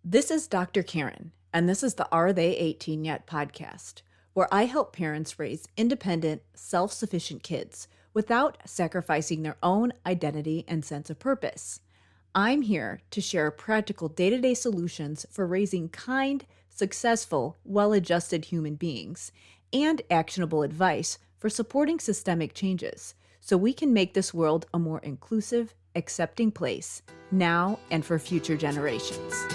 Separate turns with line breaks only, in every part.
This is Dr. Karen, and this is the Are They 18 Yet podcast, where I help parents raise independent, self-sufficient kids without sacrificing their own identity and sense of purpose. I'm here to share practical day-to-day solutions for raising kind, successful, well-adjusted human beings and actionable advice for supporting systemic changes so we can make this world a more inclusive, accepting place now and for future generations.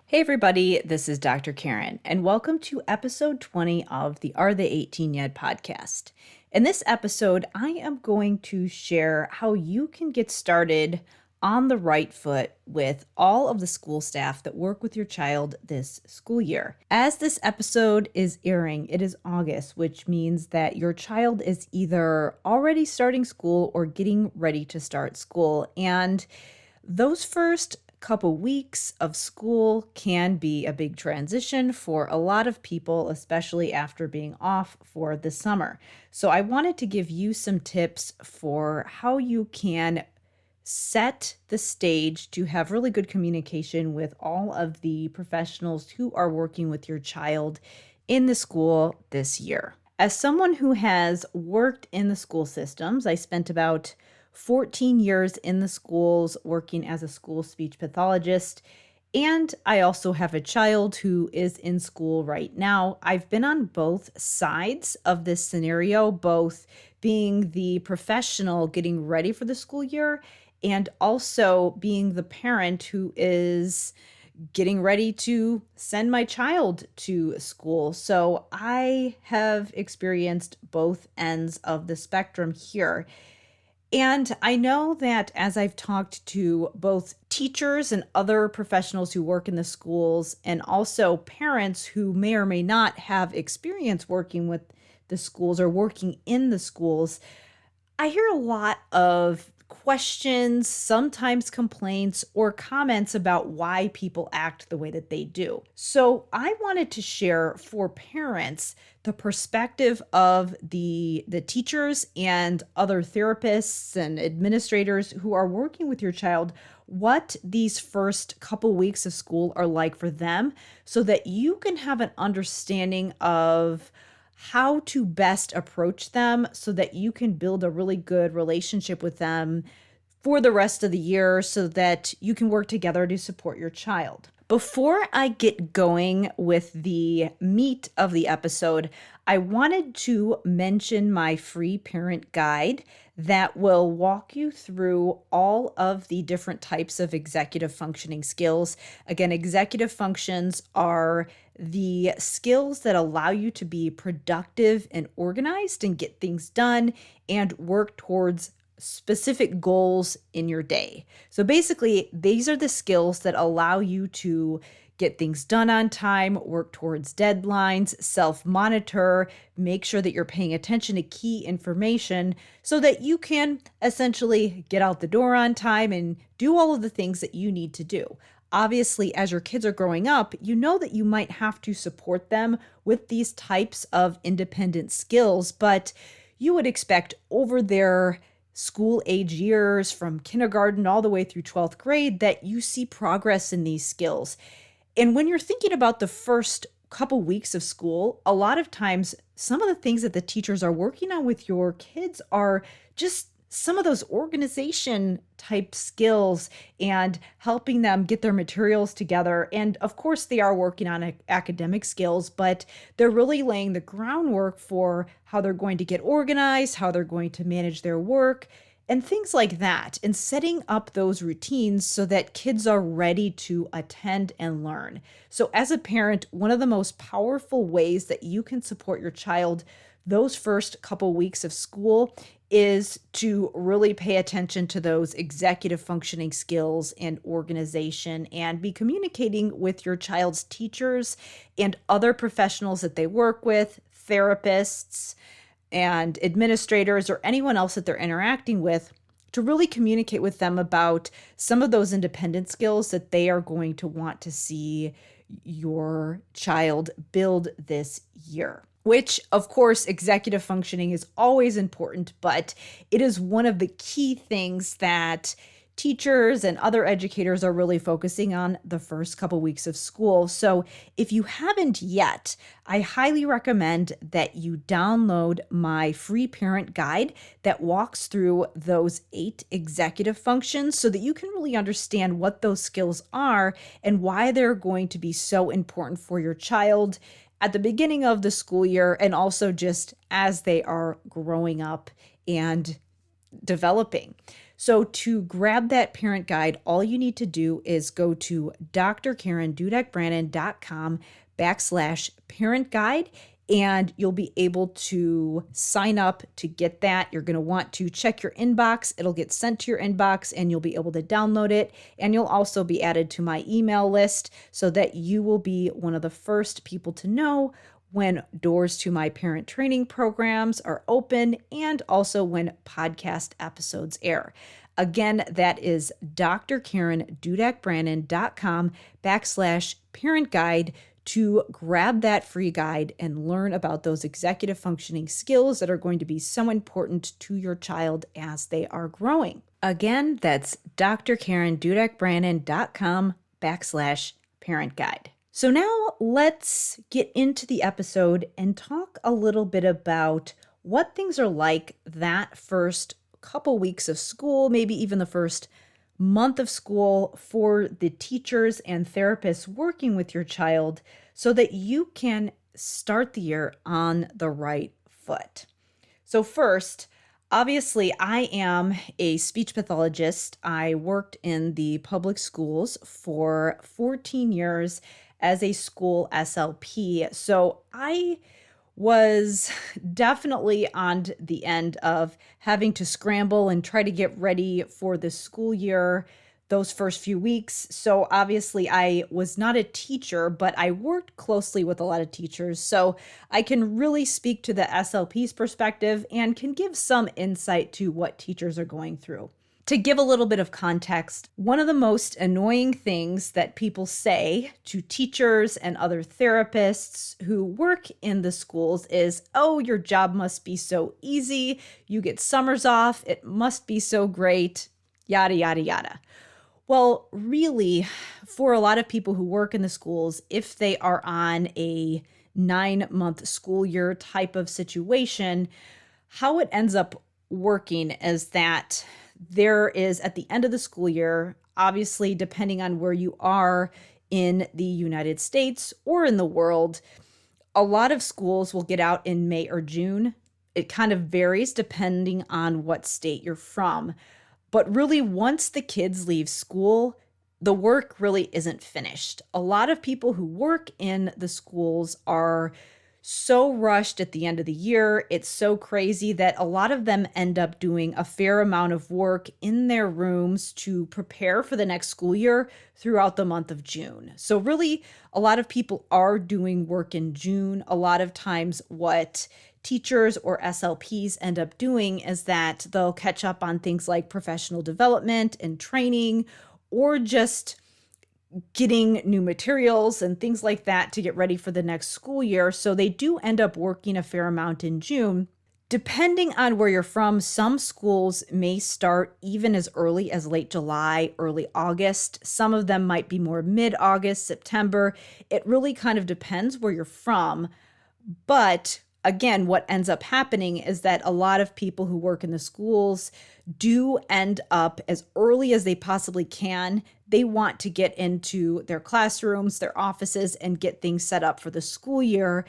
Hey everybody, this is Dr. Karen, and welcome to episode 20 of the Are They 18 Yet podcast. In this episode, I am going to share how you can get started on the right foot with all of the school staff that work with your child this school year. As this episode is airing, it is August, which means that your child is either already starting school or getting ready to start school. And those first couple weeks of school can be a big transition for a lot of people, especially after being off for the summer. So I wanted to give you some tips for how you can set the stage to have really good communication with all of the professionals who are working with your child in the school this year. As someone who has worked in the school systems, I spent about 14 years in the schools working as a school speech pathologist, and I also have a child who is in school right now. I've been on both sides of this scenario, both being the professional getting ready for the school year and also being the parent who is getting ready to send my child to school. So I have experienced both ends of the spectrum here. And I know that as I've talked to both teachers and other professionals who work in the schools, and also parents who may or may not have experience working with the schools or working in the schools, I hear a lot of questions, sometimes complaints or comments about why people act the way that they do. So I wanted to share for parents the perspective of the teachers and other therapists and administrators who are working with your child, what these first couple weeks of school are like for them, so that you can have an understanding of how to best approach them so that you can build a really good relationship with them for the rest of the year so that you can work together to support your child. Before I get going with the meat of the episode, I wanted to mention my free parent guide that will walk you through all of the different types of executive functioning skills. Again, executive functions are the skills that allow you to be productive and organized and get things done and work towards specific goals in your day. So basically, these are the skills that allow you to get things done on time, work towards deadlines, self-monitor, make sure that you're paying attention to key information so that you can essentially get out the door on time and do all of the things that you need to do. Obviously, as your kids are growing up, you know that you might have to support them with these types of independent skills, but you would expect over their school age years from kindergarten all the way through 12th grade that you see progress in these skills. And when you're thinking about the first couple weeks of school, a lot of times some of the things that the teachers are working on with your kids are just some of those organization type skills and helping them get their materials together. And of course, they are working on academic skills, but they're really laying the groundwork for how they're going to get organized, how they're going to manage their work, and things like that, and setting up those routines so that kids are ready to attend and learn. So as a parent, one of the most powerful ways that you can support your child those first couple weeks of school is to really pay attention to those executive functioning skills and organization and be communicating with your child's teachers and other professionals that they work with, therapists and administrators or anyone else that they're interacting with, to really communicate with them about some of those independent skills that they are going to want to see your child build this year. Which, of course, executive functioning is always important, but it is one of the key things that teachers and other educators are really focusing on the first couple weeks of school. So if you haven't yet, I highly recommend that you download my free parent guide that walks through those 8 executive functions so that you can really understand what those skills are and why they're going to be so important for your child at the beginning of the school year and also just as they are growing up and developing. So to grab that parent guide, all you need to do is go to drkarendudek-brannan.com/parent guide, and you'll be able to sign up to get that. You're going to want to check your inbox. It'll get sent to your inbox and you'll be able to download it. And you'll also be added to my email list so that you will be one of the first people to know when doors to my parent training programs are open and also when podcast episodes air. Again, that is drkarendudek-brannan.com/parent guide to grab that free guide and learn about those executive functioning skills that are going to be so important to your child as they are growing. Again, that's drkarendudek-brannan.com/parent guide. So now let's get into the episode and talk a little bit about what things are like that first couple weeks of school, maybe even the first month of school for the teachers and therapists working with your child so that you can start the year on the right foot. So first, obviously, I am a speech pathologist. I worked in the public schools for 14 years as a school SLP. So I was definitely on the end of having to scramble and try to get ready for the school year those first few weeks. So obviously I was not a teacher, but I worked closely with a lot of teachers. So I can really speak to the SLP's perspective and can give some insight to what teachers are going through. To give a little bit of context, one of the most annoying things that people say to teachers and other therapists who work in the schools is, "Oh, your job must be so easy. You get summers off. It must be so great," yada, yada, yada. Well, really, for a lot of people who work in the schools, if they are on a 9-month school year type of situation, how it ends up working is that there is, at the end of the school year, obviously, depending on where you are in the United States or in the world, a lot of schools will get out in May or June. It kind of varies depending on what state you're from. But really, once the kids leave school, the work really isn't finished. A lot of people who work in the schools are so rushed at the end of the year. It's so crazy that a lot of them end up doing a fair amount of work in their rooms to prepare for the next school year throughout the month of June. So really, a lot of people are doing work in June. A lot of times what teachers or SLPs end up doing is that they'll catch up on things like professional development and training, or just getting new materials and things like that to get ready for the next school year. So they do end up working a fair amount in June. Depending on where you're from, some schools may start even as early as late July, early August. Some of them might be more mid-August, September. It really kind of depends where you're from. But again, what ends up happening is that a lot of people who work in the schools do end up as early as they possibly can. They want to get into their classrooms, their offices, and get things set up for the school year.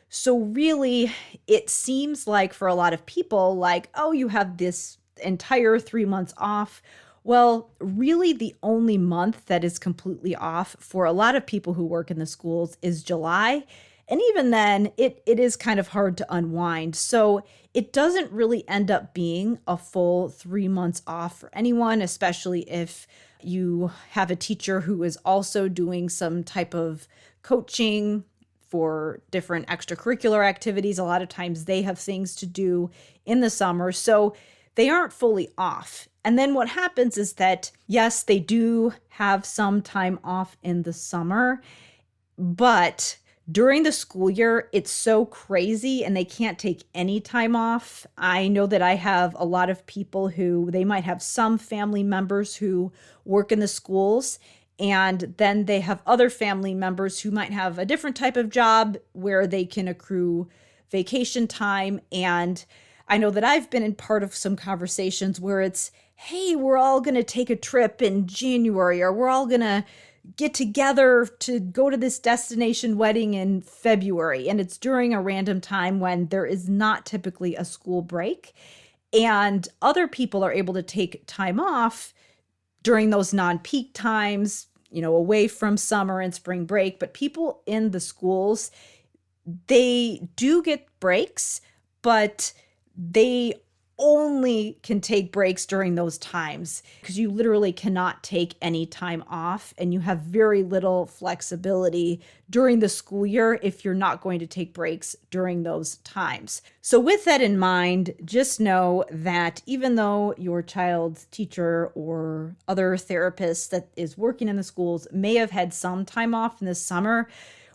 So really, it seems like for a lot of people, like, oh, you have this entire 3 months off. Well, really, the only month that is completely off for a lot of people who work in the schools is July. And even then, it is kind of hard to unwind. So it doesn't really end up being a full 3 months off for anyone, especially if you have a teacher who is also doing some type of coaching for different extracurricular activities. A lot of times they have things to do in the summer, so they aren't fully off. And then what happens is that, yes, they do have some time off in the summer. But during the school year, it's so crazy and they can't take any time off. I know that I have a lot of people who they might have some family members who work in the schools, and then they have other family members who might have a different type of job where they can accrue vacation time. And I know that I've been in part of some conversations where it's, hey, we're all going to take a trip in January, or we're all going to get together to go to this destination wedding in February. And it's during a random time when there is not typically a school break. And other people are able to take time off during those non-peak times, away from summer and spring break. But people in the schools, they do get breaks, but they only can take breaks during those times because you literally cannot take any time off, and you have very little flexibility during the school year if you're not going to take breaks during those times. So with that in mind, just know that even though your child's teacher or other therapist that is working in the schools may have had some time off in the summer,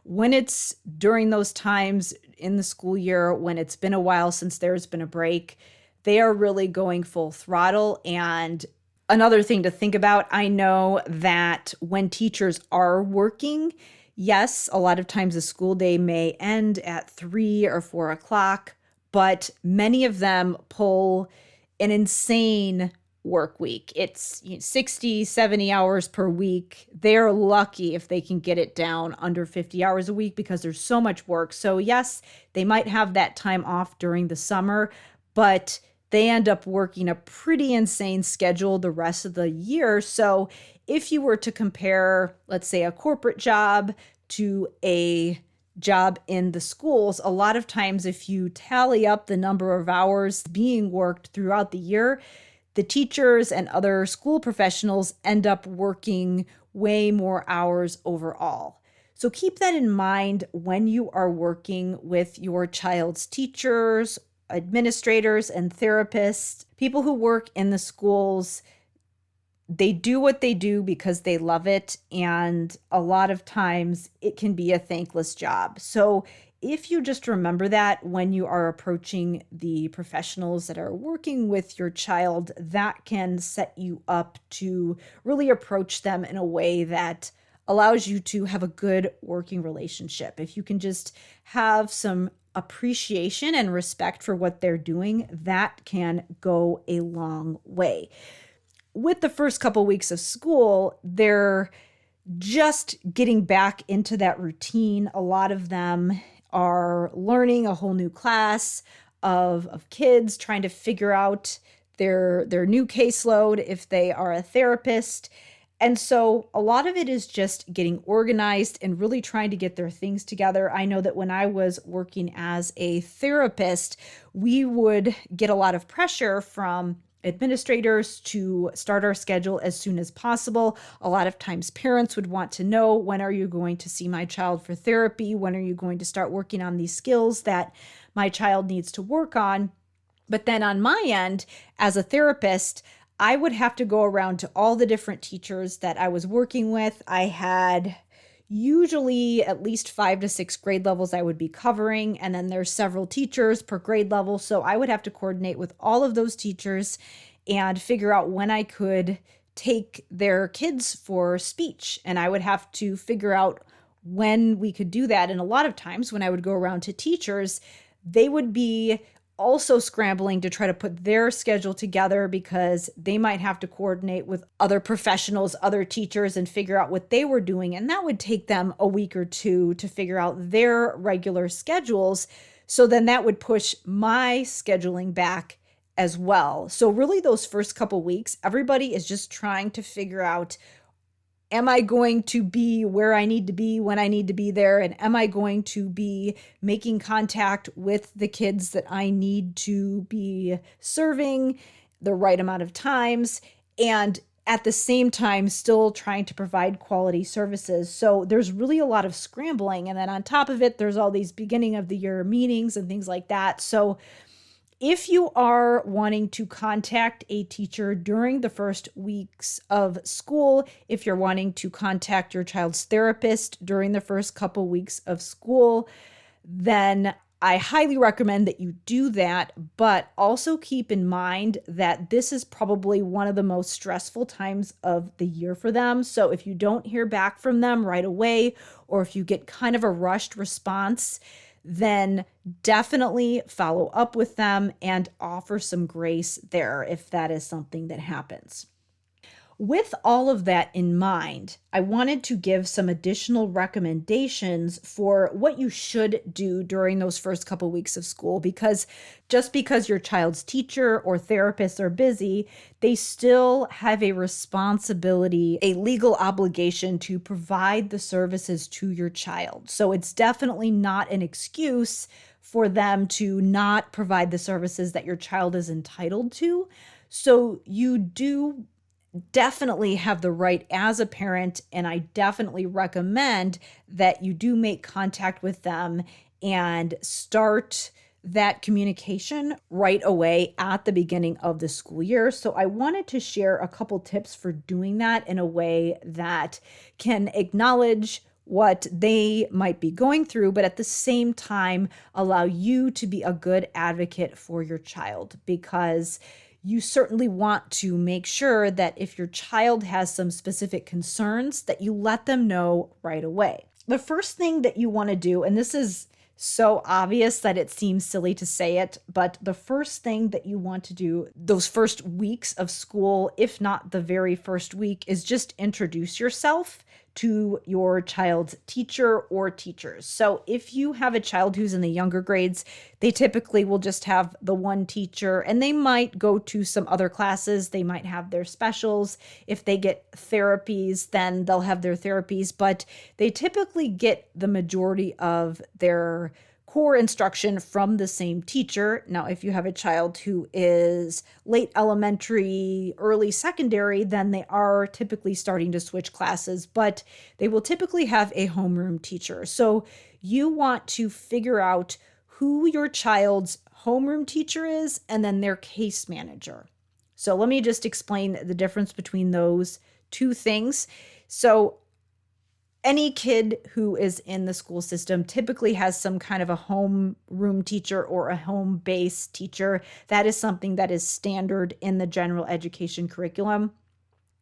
when it's during those times in the school year, when it's been a while since there's been a break, they are really going full throttle. And another thing to think about, I know that when teachers are working, yes, a lot of times the school day may end at 3 or 4 o'clock, but many of them pull an insane work week. It's 60, 70 hours per week. They're lucky if they can get it down under 50 hours a week because there's so much work. So yes, they might have that time off during the summer, but they end up working a pretty insane schedule the rest of the year. So if you were to compare, let's say, a corporate job to a job in the schools, a lot of times if you tally up the number of hours being worked throughout the year, the teachers and other school professionals end up working way more hours overall. So keep that in mind when you are working with your child's teachers, administrators, and therapists. People who work in the schools, they do what they do because they love it. And a lot of times it can be a thankless job. So if you just remember that when you are approaching the professionals that are working with your child, that can set you up to really approach them in a way that allows you to have a good working relationship. If you can just have some appreciation and respect for what they're doing, that can go a long way. With the first couple weeks of school, they're just getting back into that routine. A lot of them are learning a whole new class of kids, trying to figure out their new caseload if they are a therapist. And so a lot of it is just getting organized and really trying to get their things together. I know that when I was working as a therapist, we would get a lot of pressure from administrators to start our schedule as soon as possible. A lot of times parents would want to know, when are you going to see my child for therapy? When are you going to start working on these skills that my child needs to work on? But then on my end, as a therapist, I would have to go around to all the different teachers that I was working with. I had usually at least 5 to 6 grade levels I would be covering, and then there's several teachers per grade level. So I would have to coordinate with all of those teachers and figure out when I could take their kids for speech. And I would have to figure out when we could do that. And a lot of times when I would go around to teachers, they would be also scrambling to try to put their schedule together because they might have to coordinate with other professionals, other teachers, and figure out what they were doing. And that would take them a week or two to figure out their regular schedules. So then that would push my scheduling back as well. So really those first couple weeks, everybody is just trying to figure out, am I going to be where I need to be when I need to be there? And am I going to be making contact with the kids that I need to be serving the right amount of times? And at the same time, still trying to provide quality services. So there's really a lot of scrambling. And then on top of it, there's all these beginning of the year meetings and things like that. So If you are wanting to contact a teacher during the first weeks of school, if you're wanting to contact your child's therapist during the first couple weeks of school, then I highly recommend that you do that, but also keep in mind that this is probably one of the most stressful times of the year for them. So if you don't hear back from them right away, or if you get kind of a rushed response, then definitely follow up with them and offer some grace there if that is something that happens. With all of that in mind, I wanted to give some additional recommendations for what you should do during those first couple weeks of school, because just because your child's teacher or therapist are busy, they still have a responsibility, a legal obligation to provide the services to your child. So it's definitely not an excuse for them to not provide the services that your child is entitled to. So you do definitely have the right as a parent, and I definitely recommend that you do make contact with them and start that communication right away at the beginning of the school year. So I wanted to share a couple tips for doing that in a way that can acknowledge what they might be going through, but at the same time allow you to be a good advocate for your child, because you certainly want to make sure that if your child has some specific concerns, that you let them know right away. The first thing that you want to do, and this is so obvious that it seems silly to say it, but the first thing that you want to do those first weeks of school, if not the very first week, is just introduce yourself to your child's teacher or teachers. So if you have a child who's in the younger grades, they typically will just have the one teacher, and they might go to some other classes. They might have their specials. If they get therapies, then they'll have their therapies, but they typically get the majority of their core instruction from the same teacher. Now, if you have a child who is late elementary, early secondary, then they are typically starting to switch classes, but they will typically have a homeroom teacher. So you want to figure out who your child's homeroom teacher is and then their case manager. So let me just explain the difference between those two things. So any kid who is in the school system typically has some kind of a home room teacher or a home-based teacher. That is something that is standard in the general education curriculum.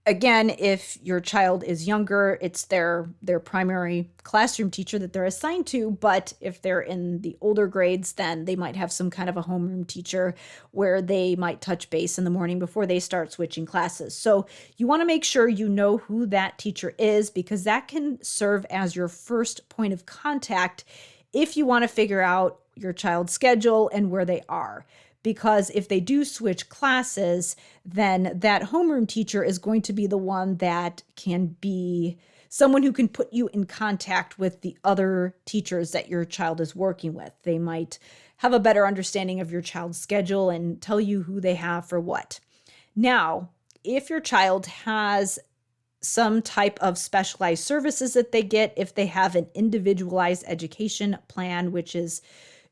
Again, if your child is younger, it's their primary classroom teacher that they're assigned to. But if they're in the older grades, then they might have some kind of a homeroom teacher where they might touch base in the morning before they start switching classes. So you want to make sure you know who that teacher is, because that can serve as your first point of contact if you want to figure out your child's schedule and where they are. Because if they do switch classes, then that homeroom teacher is going to be the one that can be someone who can put you in contact with the other teachers that your child is working with. They might have a better understanding of your child's schedule and tell you who they have for what. Now, if your child has some type of specialized services that they get, if they have an individualized education plan, which is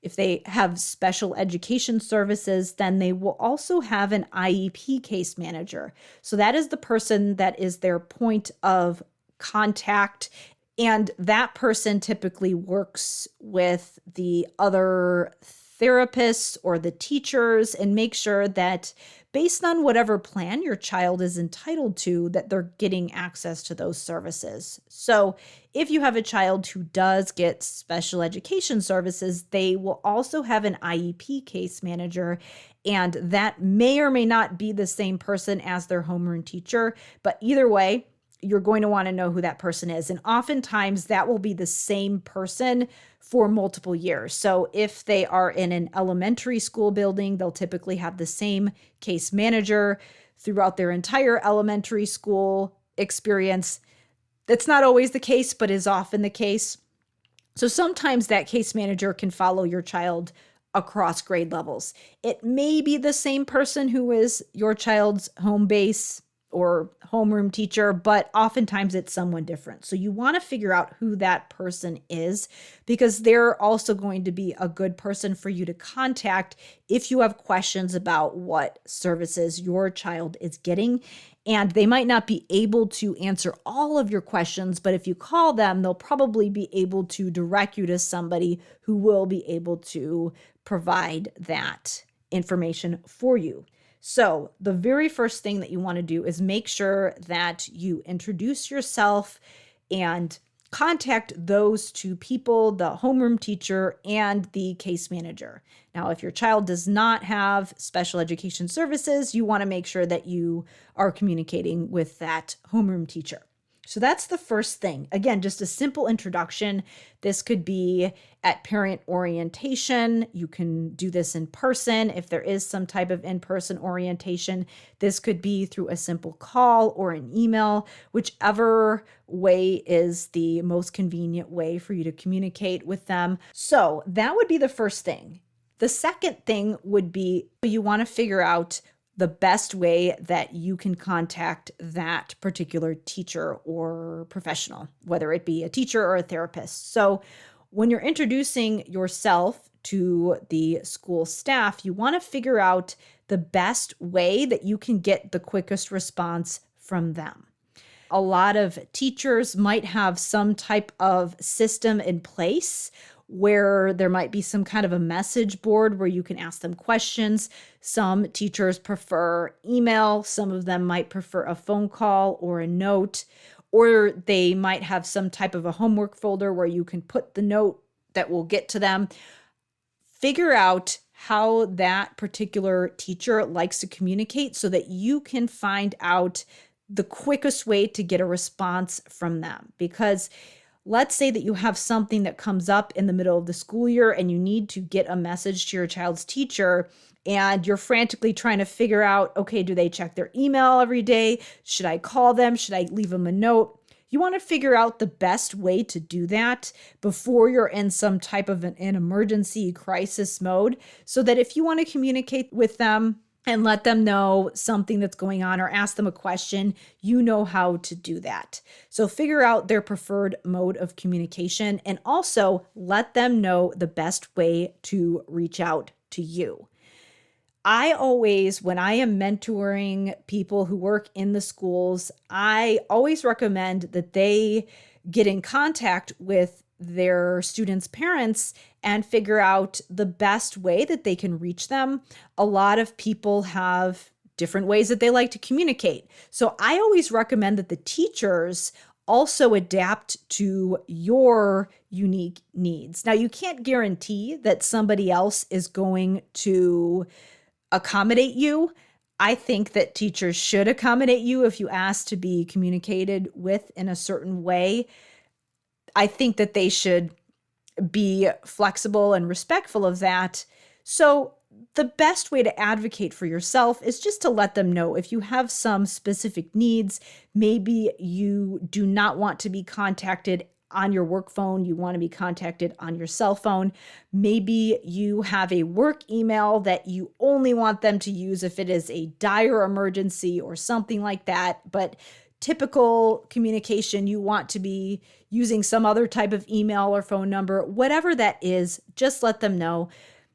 if they have special education services, then they will also have an IEP case manager. So that is the person that is their point of contact. And that person typically works with the other therapists or the teachers and make sure that based on whatever plan your child is entitled to, that they're getting access to those services. So if you have a child who does get special education services, they will also have an IEP case manager, and that may or may not be the same person as their homeroom teacher, but either way, you're going to want to know who that person is. And oftentimes that will be the same person for multiple years. So if they are in an elementary school building, they'll typically have the same case manager throughout their entire elementary school experience. That's not always the case, but is often the case. So sometimes that case manager can follow your child across grade levels. It may be the same person who is your child's home base or homeroom teacher, but oftentimes it's someone different. So you want to figure out who that person is, because they're also going to be a good person for you to contact if you have questions about what services your child is getting. And they might not be able to answer all of your questions, but if you call them, they'll probably be able to direct you to somebody who will be able to provide that information for you. So the very first thing that you want to do is make sure that you introduce yourself and contact those two people, the homeroom teacher and the case manager. Now, if your child does not have special education services, you want to make sure that you are communicating with that homeroom teacher. So that's the first thing. Again, just a simple introduction. This could be at parent orientation. You can do this in person if there is some type of in-person orientation. This could be through a simple call or an email, whichever way is the most convenient way for you to communicate with them. So that would be the first thing. The second thing would be you want to figure out the best way that you can contact that particular teacher or professional, whether it be a teacher or a therapist. So when you're introducing yourself to the school staff, you want to figure out the best way that you can get the quickest response from them. A lot of teachers might have some type of system in place where there might be some kind of a message board where you can ask them questions. Some teachers prefer email. Some of them might prefer a phone call or a note, or they might have some type of a homework folder where you can put the note that will get to them. Figure out how that particular teacher likes to communicate so that you can find out the quickest way to get a response from them. Because let's say that you have something that comes up in the middle of the school year and you need to get a message to your child's teacher and you're frantically trying to figure out, okay, do they check their email every day? Should I call them? Should I leave them a note? You want to figure out the best way to do that before you're in some type of an emergency crisis mode, so that if you want to communicate with them and let them know something that's going on or ask them a question, you know how to do that. So figure out their preferred mode of communication and also let them know the best way to reach out to you. I always, when I am mentoring people who work in the schools, I always recommend that they get in contact with their students' parents and figure out the best way that they can reach them. A lot of people have different ways that they like to communicate. So I always recommend that the teachers also adapt to your unique needs. Now, you can't guarantee that somebody else is going to accommodate you. I think that teachers should accommodate you if you ask to be communicated with in a certain way. I think that they should be flexible and respectful of that. So the best way to advocate for yourself is just to let them know if you have some specific needs. Maybe you do not want to be contacted on your work phone. You want to be contacted on your cell phone. Maybe you have a work email that you only want them to use if it is a dire emergency or something like that. But typical communication, you want to be using some other type of email or phone number. Whatever that is, just let them know.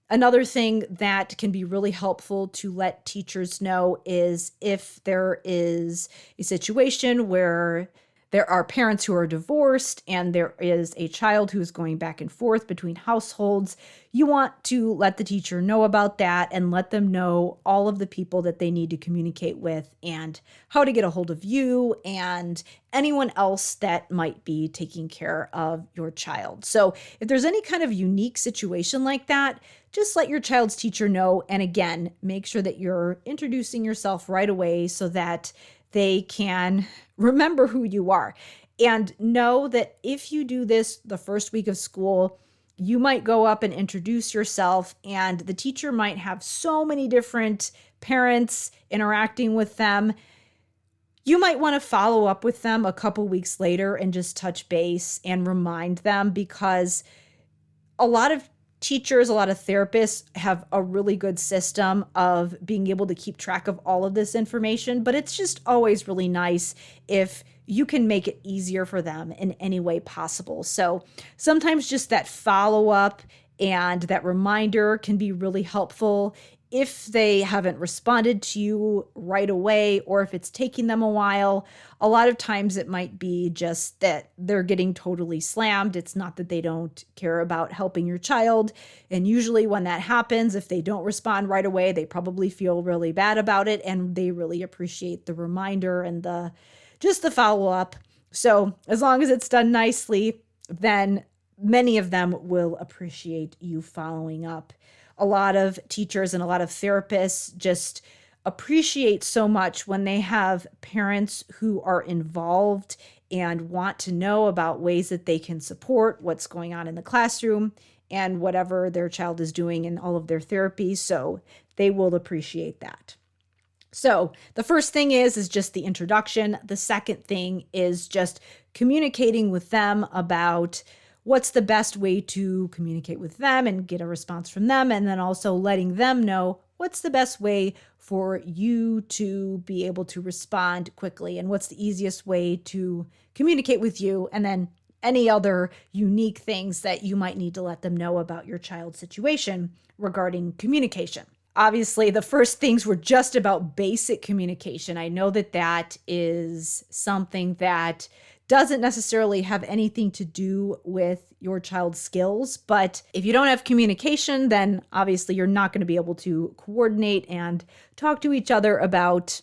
Another thing that can be really helpful to let teachers know is if there is a situation where there are parents who are divorced and there is a child who is going back and forth between households, you want to let the teacher know about that and let them know all of the people that they need to communicate with and how to get a hold of you and anyone else that might be taking care of your child. So if there's any kind of unique situation like that, just let your child's teacher know. And again, make sure that you're introducing yourself right away so that they can remember who you are. And know that if you do this the first week of school, you might go up and introduce yourself, and the teacher might have so many different parents interacting with them. You might want to follow up with them a couple weeks later and just touch base and remind them, because a lot of teachers, a lot of therapists have a really good system of being able to keep track of all of this information, but it's just always really nice if you can make it easier for them in any way possible. So sometimes just that follow-up and that reminder can be really helpful if they haven't responded to you right away, or if it's taking them a while. A lot of times it might be just that they're getting totally slammed. It's not that they don't care about helping your child. And usually when that happens, if they don't respond right away, they probably feel really bad about it, and they really appreciate the reminder and the follow-up. So as long as it's done nicely, then many of them will appreciate you following up. A lot of teachers and a lot of therapists just appreciate so much when they have parents who are involved and want to know about ways that they can support what's going on in the classroom and whatever their child is doing in all of their therapies. So they will appreciate that. So the first thing is just the introduction. The second thing is just communicating with them about what's the best way to communicate with them and get a response from them. And then also letting them know what's the best way for you to be able to respond quickly and what's the easiest way to communicate with you. And then any other unique things that you might need to let them know about your child's situation regarding communication. Obviously, the first things were just about basic communication. I know that that is something that doesn't necessarily have anything to do with your child's skills, but if you don't have communication, then obviously you're not going to be able to coordinate and talk to each other about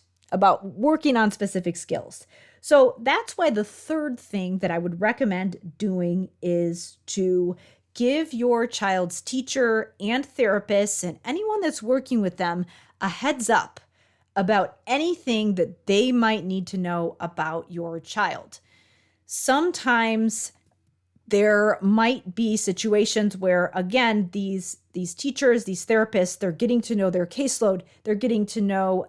working on specific skills. So that's why the third thing that I would recommend doing is to give your child's teacher and therapists and anyone that's working with them a heads up about anything that they might need to know about your child. Sometimes there might be situations where, again, these teachers, these therapists, they're getting to know their caseload. They're getting to know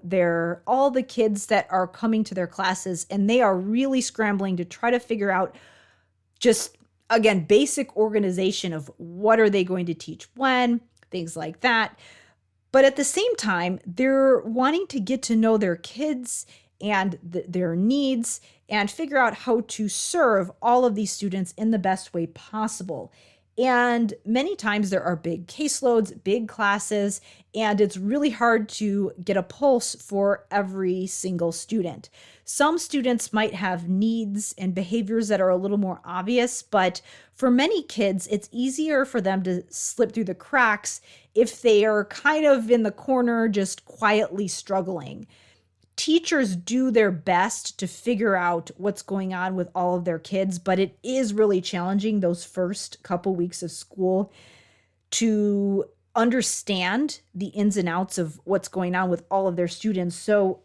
all the kids that are coming to their classes, and they are really scrambling to try to figure out just, again, basic organization of what are they going to teach when, things like that. But at the same time, they're wanting to get to know their kids and their needs and figure out how to serve all of these students in the best way possible. And many times there are big caseloads, big classes, and it's really hard to get a pulse for every single student. Some students might have needs and behaviors that are a little more obvious, but for many kids, it's easier for them to slip through the cracks if they are kind of in the corner, just quietly struggling. Teachers do their best to figure out what's going on with all of their kids, but it is really challenging those first couple weeks of school to understand the ins and outs of what's going on with all of their students. So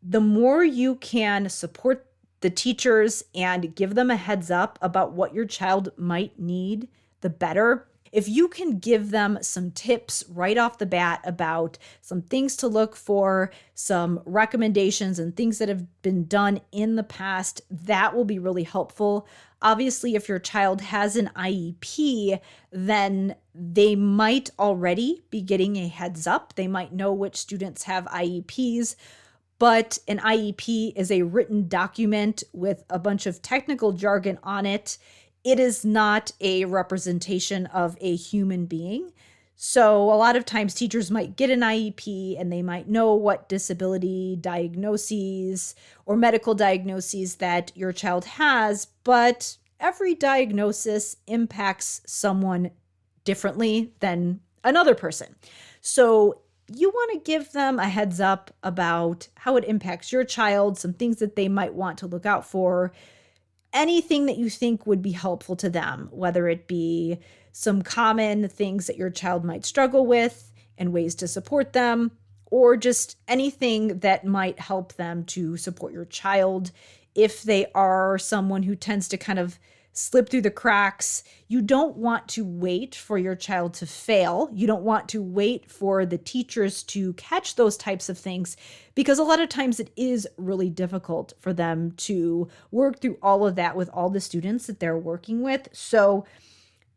the more you can support the teachers and give them a heads up about what your child might need, the better. If you can give them some tips right off the bat about some things to look for, some recommendations and things that have been done in the past, that will be really helpful. Obviously, if your child has an IEP, then they might already be getting a heads up. They might know which students have IEPs, but an IEP is a written document with a bunch of technical jargon on it. It is not a representation of a human being. So a lot of times teachers might get an IEP and they might know what disability diagnoses or medical diagnoses that your child has, but every diagnosis impacts someone differently than another person. So you want to give them a heads up about how it impacts your child, some things that they might want to look out for, anything that you think would be helpful to them, whether it be some common things that your child might struggle with and ways to support them, or just anything that might help them to support your child. If they are someone who tends to kind of slip through the cracks, you don't want to wait for your child to fail. You don't want to wait for the teachers to catch those types of things, because a lot of times it is really difficult for them to work through all of that with all the students that they're working with. So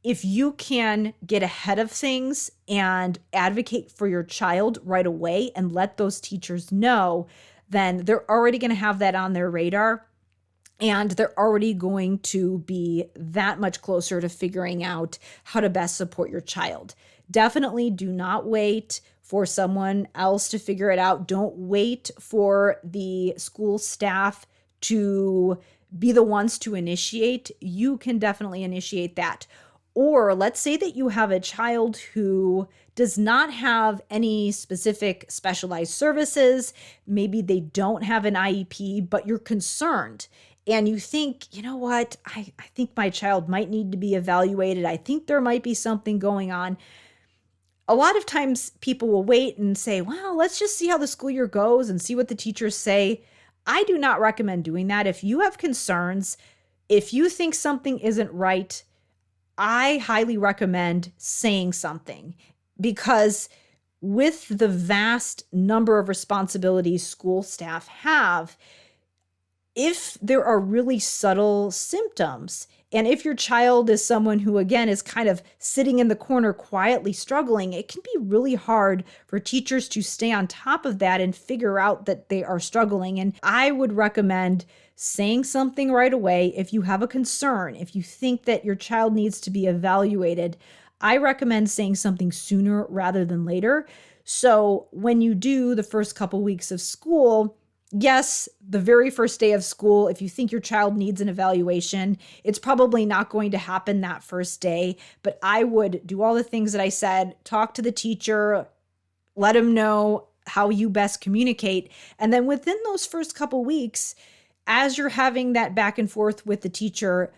if you can get ahead of things and advocate for your child right away and let those teachers know, then they're already going to have that on their radar. And they're already going to be that much closer to figuring out how to best support your child. Definitely do not wait for someone else to figure it out. Don't wait for the school staff to be the ones to initiate. You can definitely initiate that. Or let's say that you have a child who does not have any specific specialized services. Maybe they don't have an IEP, but you're concerned. And you think, you know what, I think my child might need to be evaluated. I think there might be something going on. A lot of times people will wait and say, well, let's just see how the school year goes and see what the teachers say. I do not recommend doing that. If you have concerns, if you think something isn't right, I highly recommend saying something, because with the vast number of responsibilities school staff have, if there are really subtle symptoms, and if your child is someone who, again, is kind of sitting in the corner quietly struggling, it can be really hard for teachers to stay on top of that and figure out that they are struggling. And I would recommend saying something right away. If you have a concern, if you think that your child needs to be evaluated, I recommend saying something sooner rather than later. So when you do the first couple weeks of school, yes, the very first day of school, if you think your child needs an evaluation, it's probably not going to happen that first day. But I would do all the things that I said, talk to the teacher, let them know how you best communicate. And then within those first couple weeks, as you're having that back and forth with the teacher,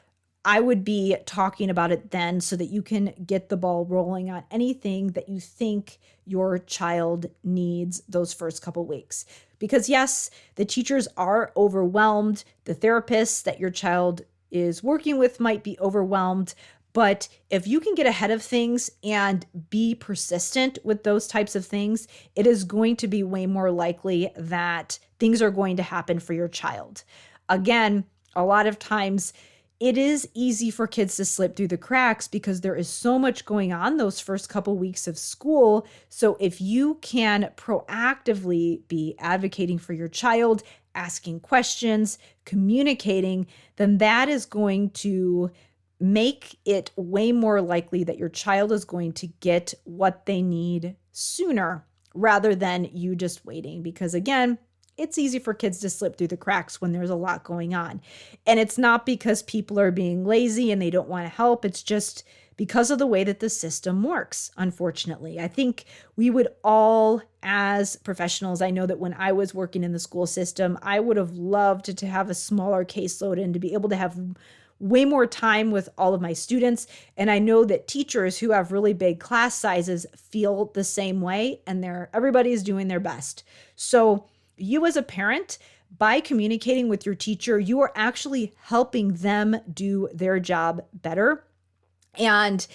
I would be talking about it then so that you can get the ball rolling on anything that you think your child needs those first couple weeks. Because yes, the teachers are overwhelmed. The therapists that your child is working with might be overwhelmed. But if you can get ahead of things and be persistent with those types of things, it is going to be way more likely that things are going to happen for your child. Again, a lot of times it is easy for kids to slip through the cracks because there is so much going on those first couple weeks of school. So if you can proactively be advocating for your child, asking questions, communicating, then that is going to make it way more likely that your child is going to get what they need sooner rather than you just waiting. Because again, it's easy for kids to slip through the cracks when there's a lot going on. And it's not because people are being lazy and they don't want to help. It's just because of the way that the system works, unfortunately. I think we would all, as professionals, I know that when I was working in the school system, I would have loved to have a smaller caseload and to be able to have way more time with all of my students. And I know that teachers who have really big class sizes feel the same way, and everybody's doing their best. So you as a parent, by communicating with your teacher, you are actually helping them do their job better. And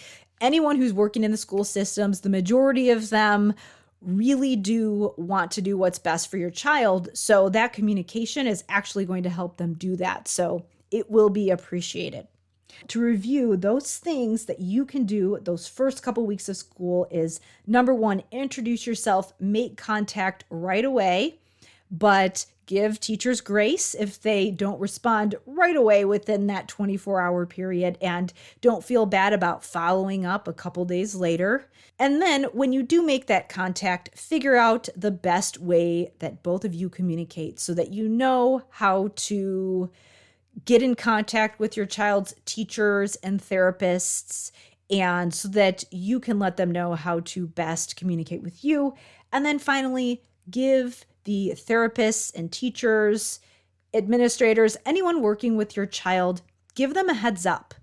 anyone who's working in the school systems, the majority of them really do want to do what's best for your child. So that communication is actually going to help them do that. So it will be appreciated. To review, those things that you can do those first couple weeks of school is, number one, introduce yourself, make contact right away. But give teachers grace if they don't respond right away within that 24-hour period, and don't feel bad about following up a couple days later. And then when you do make that contact, figure out the best way that both of you communicate so that you know how to get in contact with your child's teachers and therapists, and so that you can let them know how to best communicate with you. And then finally, give the therapists and teachers, administrators, anyone working with your child, give them a heads up.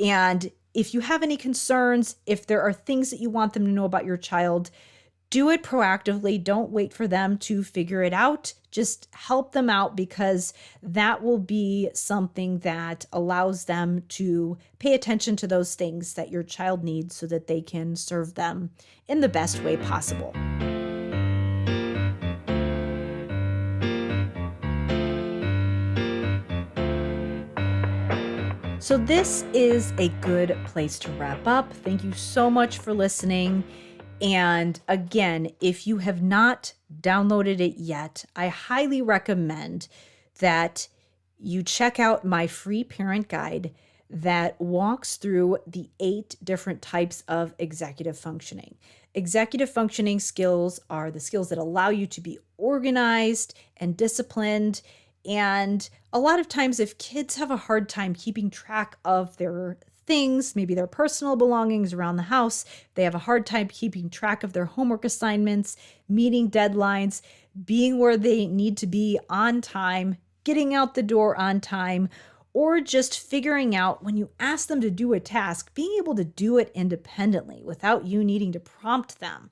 And if you have any concerns, if there are things that you want them to know about your child, do it proactively. Don't wait for them to figure it out. Just help them out, because that will be something that allows them to pay attention to those things that your child needs so that they can serve them in the best way possible. So So this is a good place to wrap up. Thank you so much for listening. And again, if you have not downloaded it yet, I highly recommend that you check out my free parent guide that walks through the 8 different types of executive functioning. Executive functioning skills are the skills that allow you to be organized and disciplined. And a lot of times, if kids have a hard time keeping track of their things, maybe their personal belongings around the house, they have a hard time keeping track of their homework assignments, meeting deadlines, being where they need to be on time, getting out the door on time, or just figuring out when you ask them to do a task, being able to do it independently without you needing to prompt them,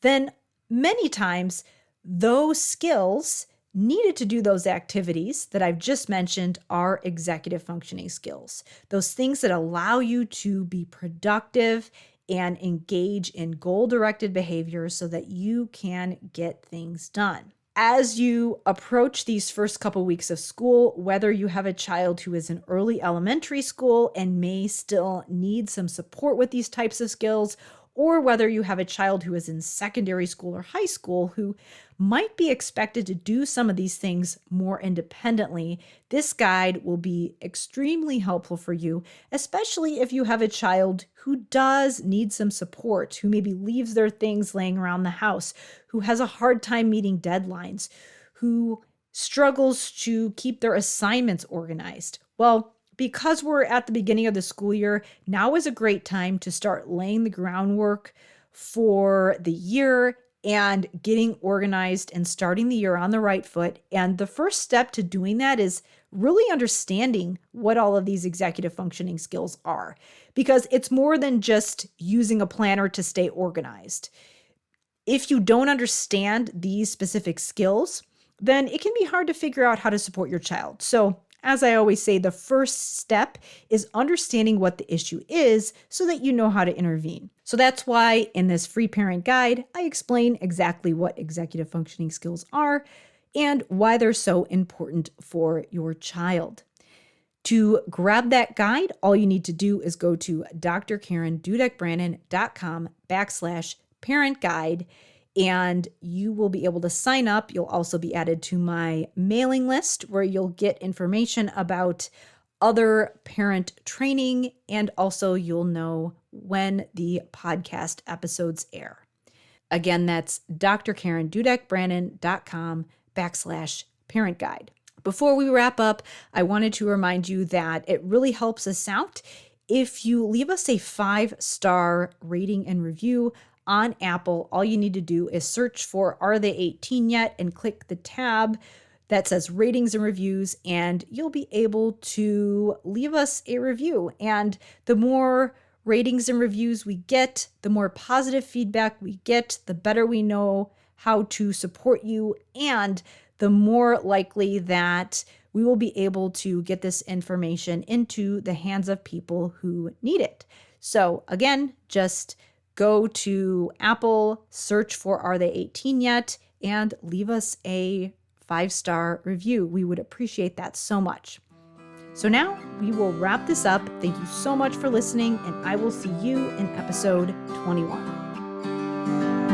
then many times those skills needed to do those activities that I've just mentioned are executive functioning skills. Those things that allow you to be productive and engage in goal-directed behavior so that you can get things done. As you approach these first couple weeks of school, whether you have a child who is in early elementary school and may still need some support with these types of skills, or whether you have a child who is in secondary school or high school who might be expected to do some of these things more independently, this guide will be extremely helpful for you, especially if you have a child who does need some support, who maybe leaves their things laying around the house, who has a hard time meeting deadlines, who struggles to keep their assignments organized. Well, because we're at the beginning of the school year, now is a great time to start laying the groundwork for the year and getting organized and starting the year on the right foot. And the first step to doing that is really understanding what all of these executive functioning skills are, because it's more than just using a planner to stay organized. If you don't understand these specific skills, then it can be hard to figure out how to support your child. So as I always say, the first step is understanding what the issue is so that you know how to intervene. So that's why in this free parent guide, I explain exactly what executive functioning skills are and why they're so important for your child. To grab that guide, all you need to do is go to drkarendudek-brannan.com/parent guide. And you will be able to sign up. You'll also be added to my mailing list where you'll get information about other parent training, and also you'll know when the podcast episodes air. Again, that's drkarendudek-brannan.com/parent guide. Before we wrap up, I wanted to remind you that it really helps us out if you leave us a 5-star rating and review on Apple. All you need to do is search for Are They 18 Yet? And click the tab that says ratings and reviews, and you'll be able to leave us a review. And the more ratings and reviews we get, the more positive feedback we get, the better we know how to support you, and the more likely that we will be able to get this information into the hands of people who need it. So again, just go to Apple, search for Are They 18 Yet? And leave us a 5-star review. We would appreciate that so much. So now we will wrap this up. Thank you so much for listening, and I will see you in episode 21.